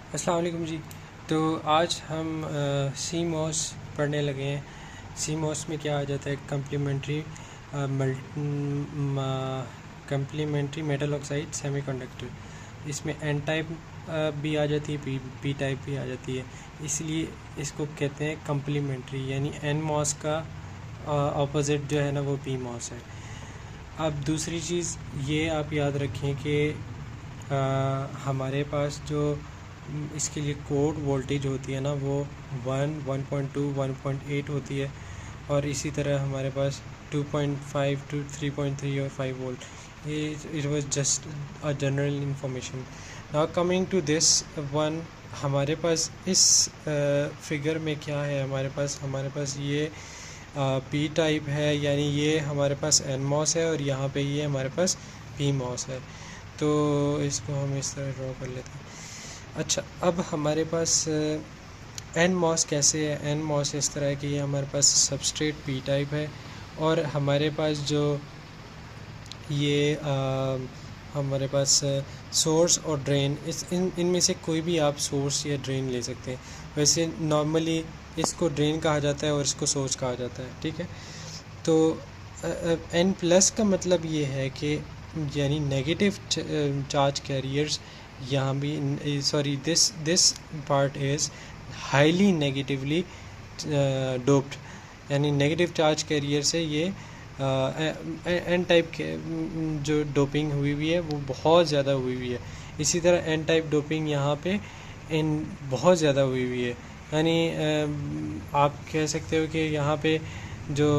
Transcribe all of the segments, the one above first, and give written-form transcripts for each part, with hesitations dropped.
अस्सलाम वालेकुम जी। तो आज हम CMOS पढ़ने लगे हैं। CMOS में क्या आ जाता है? Complementary metal oxide semiconductor. इसमें एन टाइप भी आ जाती है, पी टाइप भी आ जाती है, इसलिए इसको कहते हैं कम्प्लीमेंट्री, यानी एन मॉस का ऑपोजिट जो है ना वो पी मॉस है। अब दूसरी चीज़ ये आप याद रखें कि हमारे पास जो इसके लिए कोड वोल्टेज होती है ना वो 1.2 1.8 होती है, और इसी तरह हमारे पास 2.5 टू 3.3 और 5 वोल्ट। ये it was just a general information. Now coming to this one, हमारे पास इस फिगर में क्या है? हमारे पास ये पी टाइप है, यानी ये हमारे पास एन मॉस है, और यहाँ पे ये हमारे पास पी मॉस है। तो इसको हम इस तरह ड्रॉ कर लेते हैं। अच्छा, अब हमारे पास एन मॉस कैसे है? एन मॉस इस तरह है कि ये हमारे पास सबस्ट्रेट पी टाइप है, और हमारे पास जो ये हमारे पास सोर्स और ड्रेन, इनमें से कोई भी आप सोर्स या ड्रेन ले सकते हैं। वैसे नॉर्मली इसको ड्रेन कहा जाता है और इसको सोर्स कहा जाता है, ठीक है। तो एन प्लस का मतलब ये है कि यानी नेगेटिव चार्ज कैरियर्स यहाँ भी, sorry, this part is highly negatively doped, यानी नेगेटिव चार्ज कैरियर से ये एन टाइप के जो डोपिंग हुई है वो बहुत ज़्यादा हुई है। इसी तरह एन टाइप डोपिंग यहाँ पे इन बहुत ज़्यादा हुई है, यानी आप कह सकते हो कि यहाँ पे जो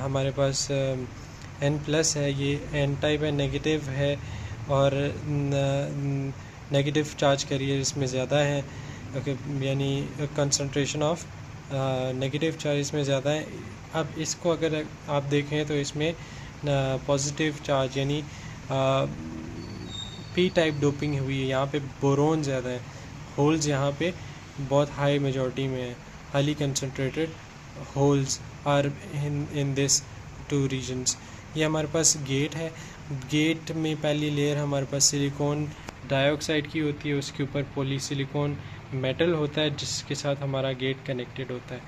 हमारे पास एन प्लस है ये एन टाइप है, नेगेटिव है, और नेगेटिव चार्ज कैरियर इसमें ज़्यादा है, यानी कंसंट्रेशन ऑफ नेगेटिव चार्ज इसमें ज़्यादा है। अब इसको अगर आप देखें तो इसमें पॉजिटिव चार्ज यानी पी टाइप डोपिंग हुई है। यहाँ पे बोरोन ज़्यादा है, होल्स यहाँ पे बहुत हाई मेजॉरिटी में है, highly concentrated holes are in this two regions. ये हमारे पास गेट है। गेट में पहली लेयर हमारे पास सिलिकॉन डाइऑक्साइड की होती है, उसके ऊपर पॉलीसिलिकॉन मेटल होता है जिसके साथ हमारा गेट कनेक्टेड होता है,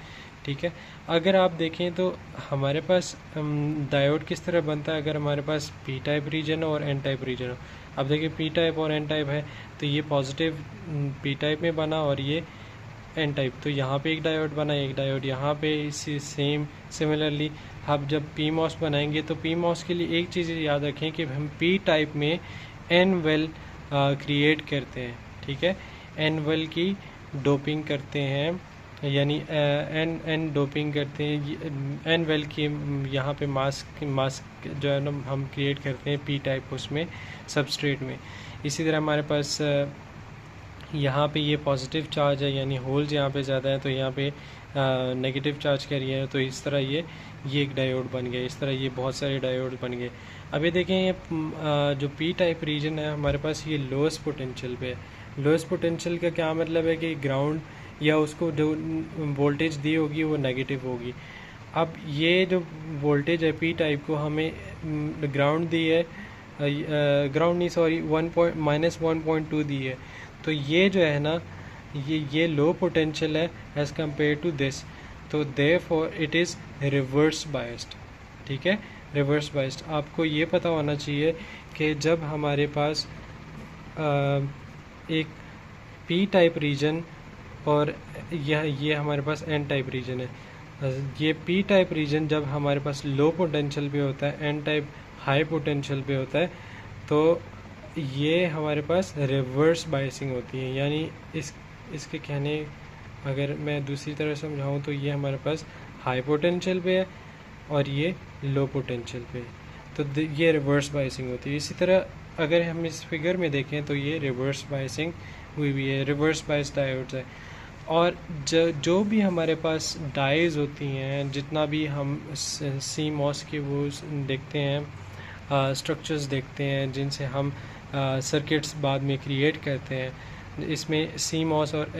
ठीक है। अगर आप देखें तो हमारे पास डायोड किस तरह बनता है? अगर हमारे पास पी टाइप रीजन और एन टाइप रीजन हो, अब देखिए पी टाइप और एन टाइप है, तो ये पॉजिटिव पी टाइप में बना और ये एन टाइप, तो यहाँ पे एक डायोड बना, एक डायोड यहाँ पे। इसी सिमिलरली हम जब पी मॉस बनाएंगे तो पी मॉस के लिए एक चीज़ याद रखें कि हम पी टाइप में एन वेल क्रिएट करते हैं, ठीक है। एन वेल की डोपिंग करते हैं, यानी एन एन डोपिंग करते हैं, एन वेल की यहाँ पे मास्क जो है ना हम क्रिएट करते हैं पी टाइप उसमें सबस्ट्रेट में। इसी तरह हमारे पास यहाँ पे ये पॉजिटिव चार्ज है, यानी होल्स यहाँ पे ज़्यादा है, तो यहाँ पे नेगेटिव चार्ज कैरियर है, तो इस तरह ये एक डायोड बन गया। इस तरह ये बहुत सारे डायोड बन गए। अभी देखें ये जो पी टाइप रीजन है हमारे पास, ये लोएस्ट पोटेंशियल पे है। लोएस्ट पोटेंशियल का क्या मतलब है कि ग्राउंड या उसको जो वोल्टेज दी होगी वो नेगेटिव होगी। अब ये जो वोल्टेज है पी टाइप को हमें ग्राउंड दी है, ग्राउंड नहीं सॉरी, -1.2 दी है, तो ये जो है ना ये लो पोटेंशियल है एज़ कम्पेयर टू दिस, तो therefore it is reverse biased, ठीक है। रिवर्स बायस्ड आपको ये पता होना चाहिए कि जब हमारे पास एक पी टाइप रीजन और ये हमारे पास एन टाइप रीजन है, ये पी टाइप रीजन जब हमारे पास लो पोटेंशियल पे होता है, एन टाइप हाई पोटेंशियल पे होता है, तो ये हमारे पास रिवर्स बायसिंग होती है। यानी इसके कहने अगर मैं दूसरी तरह समझाऊँ तो ये हमारे पास हाई पोटेंशियल पे है और ये लो पोटेंशियल पे है, तो ये रिवर्स बायसिंग होती है। इसी तरह अगर हम इस फिगर में देखें तो ये रिवर्स बायसिंग हुई है, रिवर्स बायस डायोड्स है। और जो भी हमारे पास डाइज होती हैं, जितना भी हम सी मॉस के वो देखते हैं, स्ट्रक्चर्स देखते हैं जिनसे हम सर्किट्स बाद में क्रिएट करते हैं, इसमें CMOS और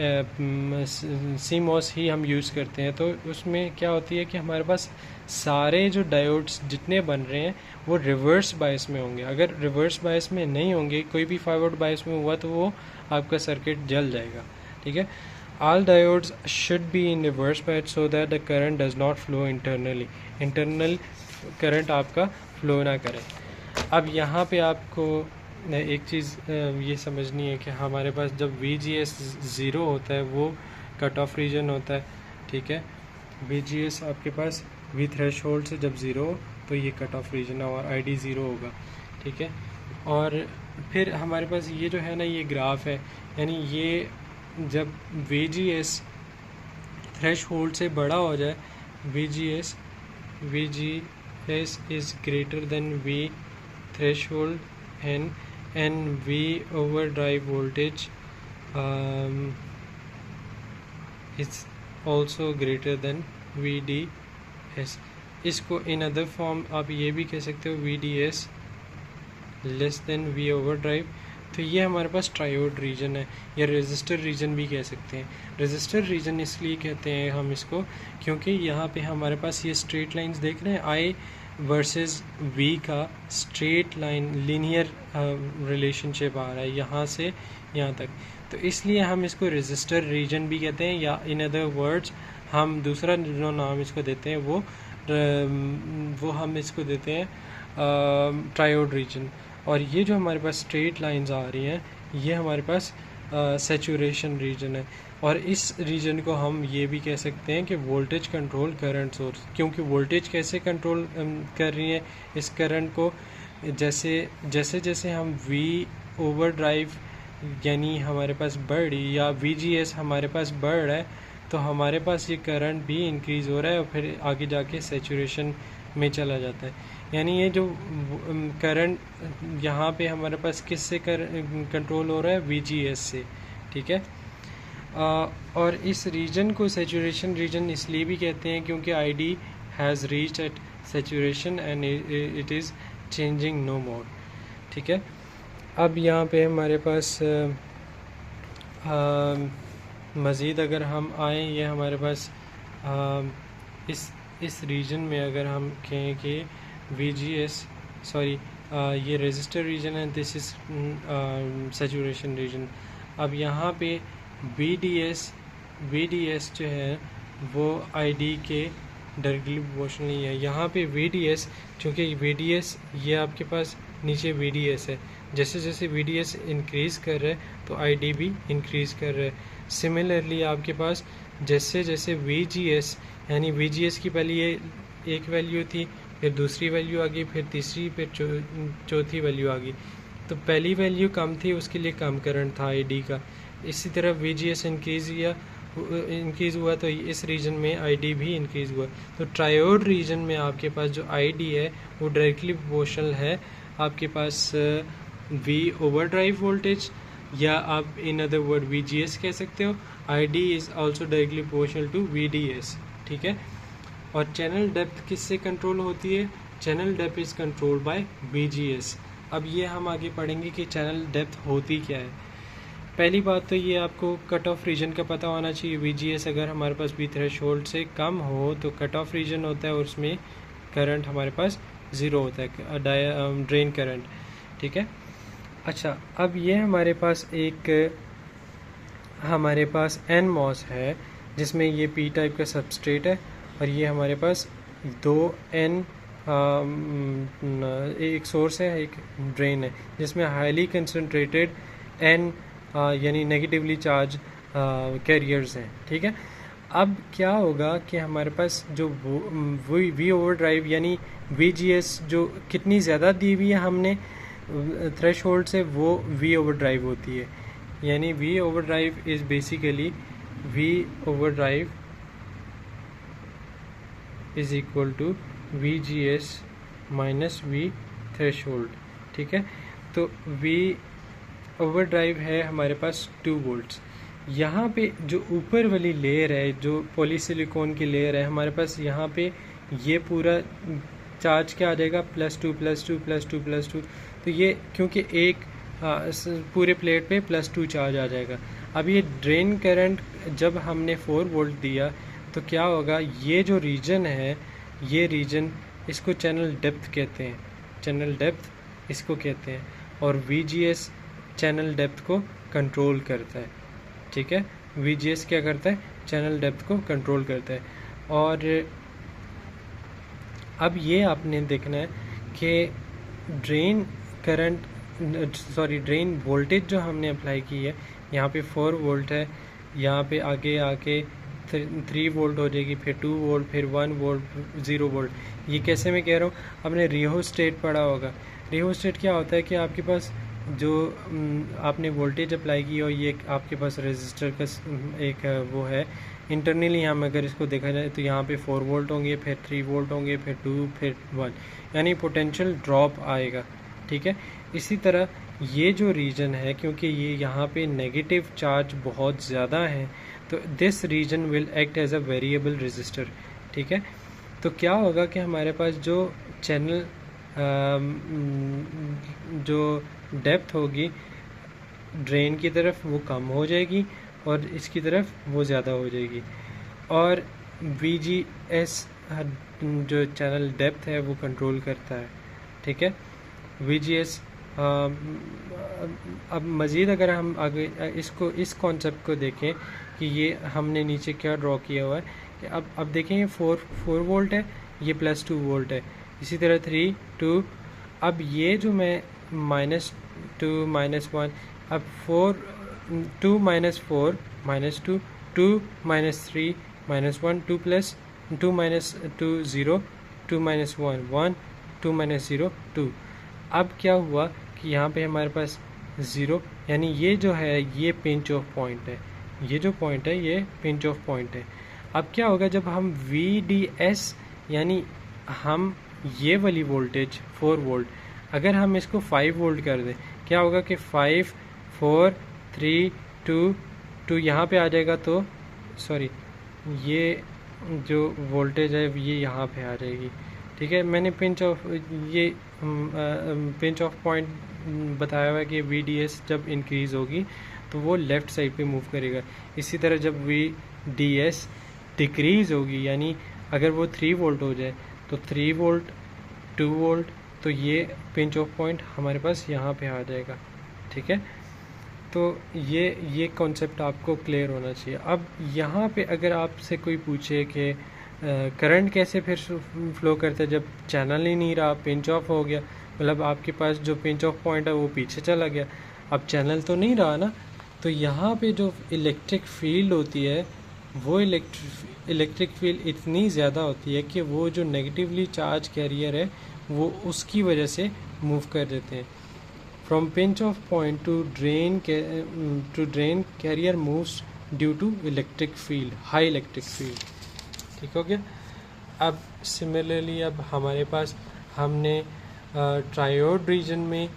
CMOS ही हम यूज़ करते हैं, तो उसमें क्या होती है कि हमारे पास सारे जो डायोड्स जितने बन रहे हैं वो रिवर्स बायस में होंगे। अगर रिवर्स बायस में नहीं होंगे, कोई भी फॉरवर्ड बायस में हुआ, तो वो आपका सर्किट जल जाएगा। ठीक है, all diodes should be in reverse bias so that the current does not flow internally, internal current आपका फ्लो ना करे। अब यहाँ पे आपको एक चीज़ ये समझनी है कि हमारे पास जब VGS 0 होता है वो कट ऑफ रीजन होता है। ठीक है, VGS आपके पास V थ्रेशोल्ड से जब 0 हो तो ये कट ऑफ रीजन है और ID 0 होगा। ठीक है, और फिर हमारे पास ये जो है ना, ये ग्राफ है, यानी ये जब VGS थ्रेशोल्ड से बड़ा हो जाए, VGS is greater than V threshold and V overdrive voltage is also greater than VDS। इसको इन अदर फॉर्म आप ये भी कह सकते हो VDS less than V overdrive। तो ये हमारे पास ट्रायोड रीजन है, या रेजिस्टर रीजन भी कह सकते हैं। रेजिस्टर रीजन इसलिए कहते हैं हम इसको क्योंकि यहाँ पे हमारे पास ये स्ट्रेट लाइंस देख रहे हैं, I वर्सेस V का स्ट्रेट लाइन लीनियर रिलेशनशिप आ रहा है यहाँ से यहाँ तक, तो इसलिए हम इसको रेजिस्टर रीजन भी कहते हैं, या इन अदर वर्ड्स हम दूसरा जो नाम इसको देते हैं वो हम इसको देते हैं ट्रायोड रीजन। और ये जो हमारे पास स्ट्रेट लाइंस आ रही हैं, ये हमारे पास सैचुरेशन रीजन है। और इस रीजन को हम ये भी कह सकते हैं कि वोल्टेज कंट्रोल करंट सोर्स, क्योंकि वोल्टेज कैसे कंट्रोल कर रही है इस करंट को, जैसे जैसे हम V ओवरड्राइव यानी हमारे पास बढ़ रही, या VGS हमारे पास बढ़ रहा है, तो हमारे पास ये करंट भी इंक्रीज़ हो रहा है और फिर आगे जाके सैचुरेशन में चला जाता है। यानी ये जो करंट यहाँ पे हमारे पास किससे कंट्रोल हो रहा है, VGS से। ठीक है, और इस रीजन को सैचुरेशन रीजन इसलिए भी कहते हैं क्योंकि ID has reached at saturation and it is changing no more. ठीक है, अब यहाँ पे हमारे पास मज़ीद अगर हम आए, ये हमारे पास इस रीजन में अगर हम कहें कि VGS ये रेजिस्टर रीजन है, दिस इज़ सैचुरेशन रीजन। अब यहाँ पे VDS जो है वो ID के डायरेक्टली प्रोपोर्शनल नहीं है। यहाँ पे VDS, चूँकि VDS ये आपके पास नीचे VDS है, जैसे जैसे VDS इंक्रीज़ कर रहा है तो ID भी इंक्रीज़ कर रहा है। सिमिलरली आपके पास जैसे जैसे VGS, यानी VGS की पहले ये एक वैल्यू थी, फिर दूसरी वैल्यू आ गई, फिर तीसरी, फिर चौथी वैल्यू आ गई, तो पहली वैल्यू कम थी उसके लिए कम करंट था ID का। इसी तरह VGS इंक्रीज़ हुआ तो इस रीजन में ID भी इंक्रीज़ हुआ। तो ट्रायोड रीजन में आपके पास जो ID है वो डायरेक्टली प्रोपोर्शनल है आपके पास V ओवरड्राइव वोल्टेज, या आप इन अदर वर्ड VGS कह सकते हो। ID is also directly proportional to VDS। ठीक है, और चैनल डेप्थ किससे कंट्रोल होती है, channel depth is control by VGS। अब ये हम आगे पढ़ेंगे कि चैनल डेप्थ होती क्या है। पहली बात तो ये आपको कट ऑफ रीजन का पता होना चाहिए। VGS अगर हमारे पास V थ्रेशोल्ड से कम हो तो कट ऑफ रीजन होता है और उसमें करंट हमारे पास 0 होता है, ड्रेन करंट। ठीक है, अच्छा, अब ये हमारे पास NMOS है जिसमें ये P टाइप का सबस्ट्रेट है, और ये हमारे पास 2 N एक सोर्स है, एक ड्रेन है, जिसमें हाईली कंसनट्रेटेड N यानी नेगेटिवली चार्ज कैरियर्स हैं। ठीक है, अब क्या होगा कि हमारे पास जो V ओवरड्राइव यानी VGS जो कितनी ज़्यादा दी हुई है हमने थ्रेशोल्ड से, वो V ओवरड्राइव होती है। यानी V overdrive is basically V overdrive is equal to VGS minus V threshold. ठीक है, तो V ओवरड्राइव है हमारे पास 2 वोल्ट्स। यहाँ पे जो ऊपर वाली लेयर है, जो पॉलीसिलिकॉन की लेयर है, हमारे पास यहाँ पे ये पूरा चार्ज क्या आ जाएगा, +2 +2 +2 +2। तो ये क्योंकि एक पूरे प्लेट पे +2 चार्ज आ जाएगा। अब ये ड्रेन करंट जब हमने 4 वोल्ट दिया तो क्या होगा, ये जो रीजन है, ये रीजन इसको चैनल डेप्थ कहते हैं, चैनल डेप्थ इसको कहते हैं, और VGS चैनल डेप्थ को कंट्रोल करता है। ठीक है, VGS क्या करता है, चैनल डेप्थ को कंट्रोल करता है। और अब ये आपने देखना है कि ड्रेन ड्रेन वोल्टेज जो हमने अप्लाई की है, यहाँ पे 4 वोल्ट है, यहाँ पे आगे आके 3 वोल्ट हो जाएगी, फिर 2 वोल्ट, फिर 1 वोल्ट, 0 वोल्ट। ये कैसे मैं कह रहा हूँ, आपने रियोस्टेट पढ़ा होगा। रियोस्टेट क्या होता है कि आपके पास जो आपने वोल्टेज अप्लाई की और ये आपके पास रेजिस्टर का एक वो है इंटरनली। हम अगर इसको देखा जाए तो यहाँ पे 4 वोल्ट होंगे, फिर 3 वोल्ट होंगे, फिर 2, फिर 1, यानी पोटेंशियल ड्रॉप आएगा। ठीक है, इसी तरह ये जो रीजन है, क्योंकि ये यहाँ पे नेगेटिव चार्ज बहुत ज़्यादा है, तो this region will act as a variable resistor. ठीक है, तो क्या होगा कि हमारे पास जो चैनल जो डेप्थ होगी ड्रेन की तरफ वो कम हो जाएगी और इसकी तरफ वो ज़्यादा हो जाएगी, और VGS जो चैनल डेप्थ है वो कंट्रोल करता है। ठीक है, VGS अब मज़ीद अगर हम आगे इसको इस कॉन्सेप्ट को देखें कि ये हमने नीचे क्या ड्रॉ किया हुआ है कि अब देखें ये 4 वोल्ट है, ये +2 वोल्ट है, इसी तरह 3, 2। अब ये जो मैं -2 -1, अब 4 2 -4 -2 2 -3 -1 2 + 2 -2 0 2 -1 1 2 -0 2। अब क्या हुआ कि यहाँ पे हमारे पास 0, यानी ये जो है ये पिंच ऑफ पॉइंट है, ये जो पॉइंट है ये पिंच ऑफ पॉइंट है। अब क्या होगा जब हम VDS यानी हम ये वाली वोल्टेज 4 वोल्ट अगर हम इसको 5 वोल्ट कर दें, क्या होगा कि 5 4 3 2 2 यहाँ पे आ जाएगा, तो सॉरी ये जो वोल्टेज है ये यहाँ पे आ जाएगी। ठीक है, मैंने पिंच ऑफ पॉइंट बताया हुआ है कि VDS जब इंक्रीज़ होगी तो वो लेफ़्ट साइड पे मूव करेगा। इसी तरह जब VDS डिक्रीज़ होगी, यानी अगर वो 3 वोल्ट हो जाए तो 3 वोल्ट 2 वोल्ट, तो ये पिंच ऑफ पॉइंट हमारे पास यहाँ पे आ जाएगा। ठीक है, तो ये कॉन्सेप्ट आपको क्लियर होना चाहिए। अब यहाँ पे अगर आपसे कोई पूछे कि करंट कैसे फिर फ्लो करता है जब चैनल ही नहीं रहा, पिंच ऑफ हो गया, मतलब आपके पास जो पिंच ऑफ पॉइंट है वो पीछे चला गया, अब चैनल तो नहीं रहा ना, तो यहाँ पे जो इलेक्ट्रिक फील्ड होती है वो इलेक्ट्रिक फील्ड इतनी ज़्यादा होती है कि वो जो नेगेटिवली चार्ज कैरियर है वो उसकी वजह से मूव कर देते हैं। From pinch off point to drain carrier moves due to electric field, high electric field. ठीक हो गया। अब सिमिलरली अब हमारे पास हमने ट्रायोड रीजन में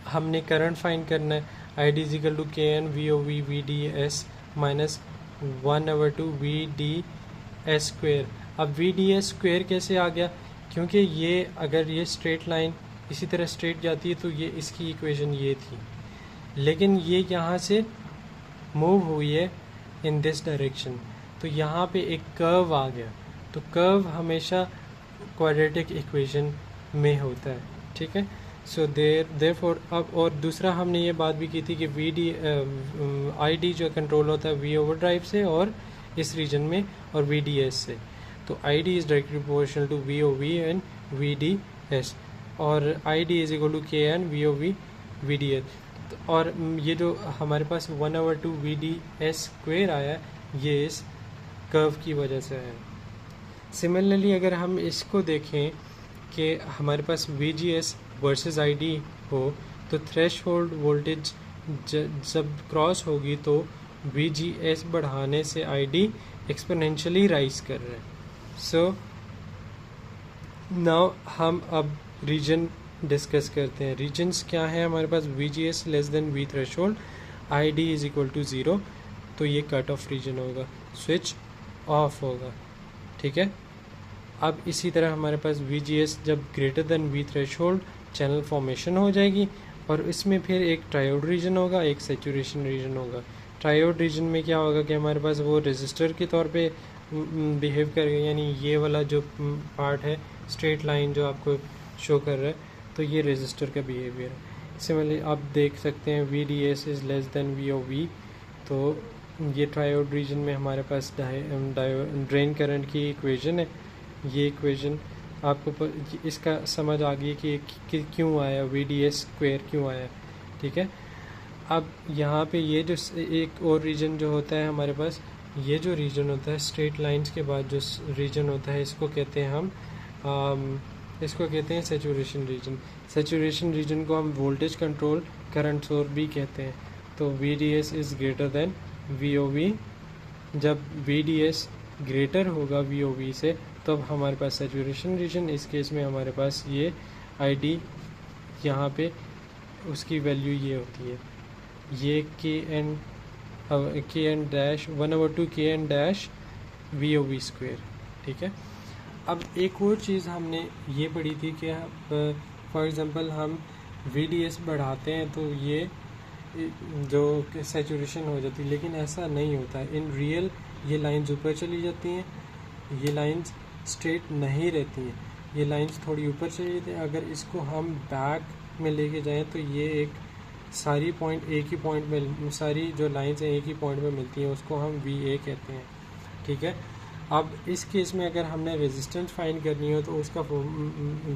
हमने करंट फाइंड करना है। ID = KN VOV VDS - 1/2 VDS²। अब VDS² कैसे आ गया, क्योंकि ये अगर ये स्ट्रेट लाइन इसी तरह स्ट्रेट जाती है तो ये इसकी इक्वेशन ये थी, लेकिन ये यहाँ से मूव हुई है इन दिस डायरेक्शन, तो यहाँ पे एक कर्व आ गया, तो कर्व हमेशा क्वाड्रेटिक इक्वेशन में होता है। ठीक है, सो देयरफॉर अब और दूसरा हमने ये बात भी की थी कि ID जो कंट्रोल होता है V ओवरड्राइव से और इस रीजन में और VDS से, तो ID is directly proportional to VOV and VDS, और ID = KN VOV VDS। और ये जो हमारे पास 1/2 VDS² आया है ये इस कर्व की वजह से है। सिमिलरली अगर हम इसको देखें कि हमारे पास VGS वर्सेस ID हो, तो थ्रेशहोल्ड वोल्टेज जब क्रॉस होगी तो VGS बढ़ाने से ID एक्सपोनेंशियली राइज कर रहा है। सो नाउ हम अब रीजन डिस्कस करते हैं। रीजन्स क्या है हमारे पास, VGS < V थ्रेशोल्ड, ID = 0, तो ये कट ऑफ रीजन होगा, स्विच ऑफ होगा। ठीक है, अब इसी तरह हमारे पास VGS जब < V थ्रेशोल्ड चैनल फॉर्मेशन हो जाएगी, और इसमें फिर एक ट्रायोड रीजन होगा, एक सेचुरेशन रीजन होगा। ट्रायोड रीजन में क्या होगा कि हमारे पास वो रेजिस्टर के तौर पे बिहेव करेगा, यानी ये वाला जो पार्ट है स्ट्रेट लाइन जो आपको शो कर रहा है, तो ये रेजिस्टर का बिहेवियर है। सिमिलरली आप देख सकते हैं VDS is less than VOV, तो ये ट्रायोड रीजन में हमारे पास ड्रेन करंट की इक्वेशन है। ये इक्वेशन आपको इसका समझ आ गई कि क्यों आया VDS स्क्वायर क्यों आया, ठीक है। अब यहाँ पे ये जो एक और रीजन जो होता है हमारे पास, ये जो रीजन होता है स्ट्रेट लाइंस के बाद जो रीजन होता है, इसको कहते हैं हम इसको कहते हैं सेचुरेशन रीजन। सेचुरेशन रीजन को हम वोल्टेज कंट्रोल करंट सोर्स भी कहते हैं। तो VDS is greater than VOV। जब VDS ग्रेटर होगा VOV से, तब हमारे पास सेचुरेशन रीजन। इस केस में हमारे पास ये ID यहाँ पे उसकी वैल्यू ये होती है, ये KN dash 1/2 KN dash VOV square, ठीक है। अब एक और चीज़ हमने ये पढ़ी थी कि फॉर एग्ज़ाम्पल हम VDS बढ़ाते हैं तो ये जो सेचुरेशन हो जाती है, लेकिन ऐसा नहीं होता है इन रियल। ये लाइंस ऊपर चली जाती हैं, ये लाइंस स्ट्रेट नहीं रहती हैं, ये लाइंस थोड़ी ऊपर चली जाती हैं। अगर इसको हम बैक में लेके जाएं तो ये एक सारी पॉइंट एक ही पॉइंट में, सारी जो लाइंस हैं एक ही पॉइंट में मिलती हैं, उसको हम VA कहते हैं, ठीक है। अब इस केस में अगर हमने रेजिस्टेंस फाइंड करनी हो तो उसका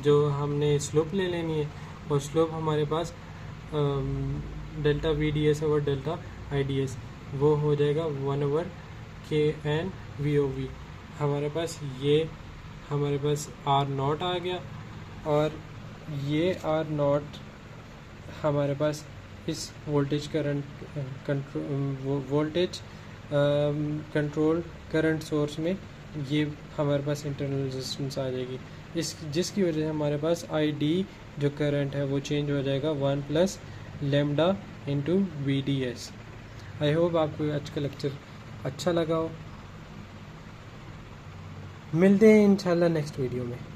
जो हमने स्लोप ले लेनी है, और स्लोप हमारे पास डेल्टा VDS और डेल्टा IDS, वो हो जाएगा 1/KN VOV। हमारे पास R0 आ गया, और ये R0 हमारे पास इस वोल्टेज कंट्रोल करंट सोर्स में ये हमारे पास इंटरनल रेजिस्टेंस आ जाएगी, जिसकी वजह से हमारे पास ID जो करंट है वो चेंज हो जाएगा 1 + लैम्डा × VDS। आई होप आपको आज का लेक्चर अच्छा लगा हो। मिलते हैं इंशाल्लाह नेक्स्ट वीडियो में।